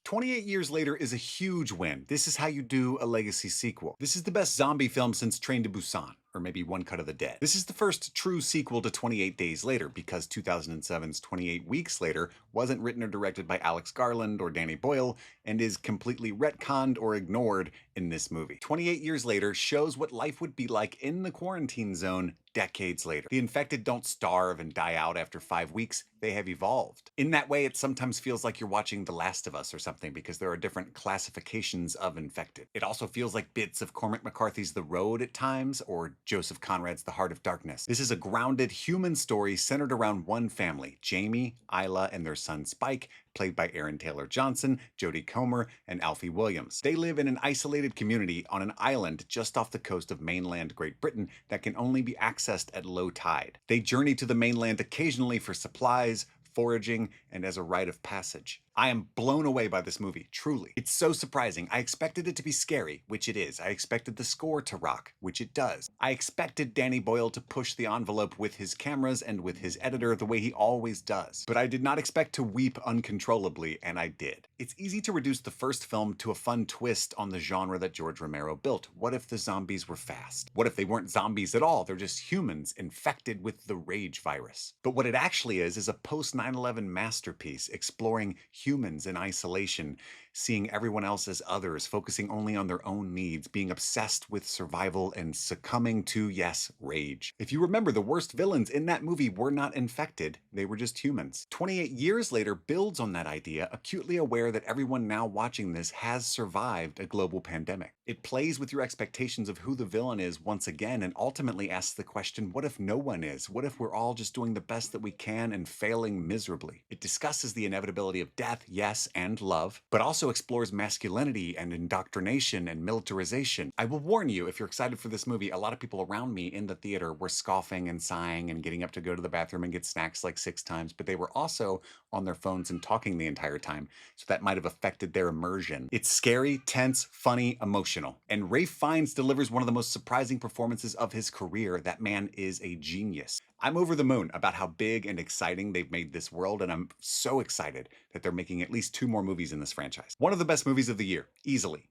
28 Years Later is a huge win. This is how you do a legacy sequel. This is the best zombie film since Train to Busan, or maybe One Cut of the Dead. This is the first true sequel to 28 Days Later, because 2007's 28 Weeks Later wasn't written or directed by Alex Garland or Danny Boyle, and is completely retconned or ignored in this movie. 28 Years Later shows what life would be like in the quarantine zone decades later. The infected don't starve and die out after 5 weeks, they have evolved. In that way, it sometimes feels like you're watching The Last of Us or something, because there are different classifications of infected. It also feels like bits of Cormac McCarthy's The Road at times, or Joseph Conrad's The Heart of Darkness. This is a grounded human story centered around one family, Jamie, Isla, and their son Spike, played by Aaron Taylor Johnson, Jodie Comer, and Alfie Williams. They live in an isolated community on an island just off the coast of mainland Great Britain that can only be accessed at low tide. They journey to the mainland occasionally for supplies, foraging, and as a rite of passage. I am blown away by this movie, truly. It's so surprising. I expected it to be scary, which it is. I expected the score to rock, which it does. I expected Danny Boyle to push the envelope with his cameras and with his editor the way he always does. But I did not expect to weep uncontrollably, and I did. It's easy to reduce the first film to a fun twist on the genre that George Romero built. What if the zombies were fast? What if they weren't zombies at all? They're just humans infected with the rage virus. But what it actually is a post 9/11 masterpiece exploring humans in isolation, seeing everyone else as others, focusing only on their own needs, being obsessed with survival, and succumbing to, yes, rage. If you remember, the worst villains in that movie were not infected, they were just humans. 28 Years Later builds on that idea, acutely aware that everyone now watching this has survived a global pandemic. It plays with your expectations of who the villain is once again, and ultimately asks the question, what if no one is? What if we're all just doing the best that we can and failing miserably? It discusses the inevitability of death, yes, and love, but also explores masculinity and indoctrination and militarization. I will warn you, if you're excited for this movie, a lot of people around me in the theater were scoffing and sighing and getting up to go to the bathroom and get snacks like 6 times, but they were also on their phones and talking the entire time, so that might have affected their immersion. It's scary, tense, funny, emotional, and Ralph Fiennes delivers one of the most surprising performances of his career. That man is a genius. I'm over the moon about how big and exciting they've made this world, and I'm so excited that they're making at least 2 more movies in this franchise. One of the best movies of the year, easily.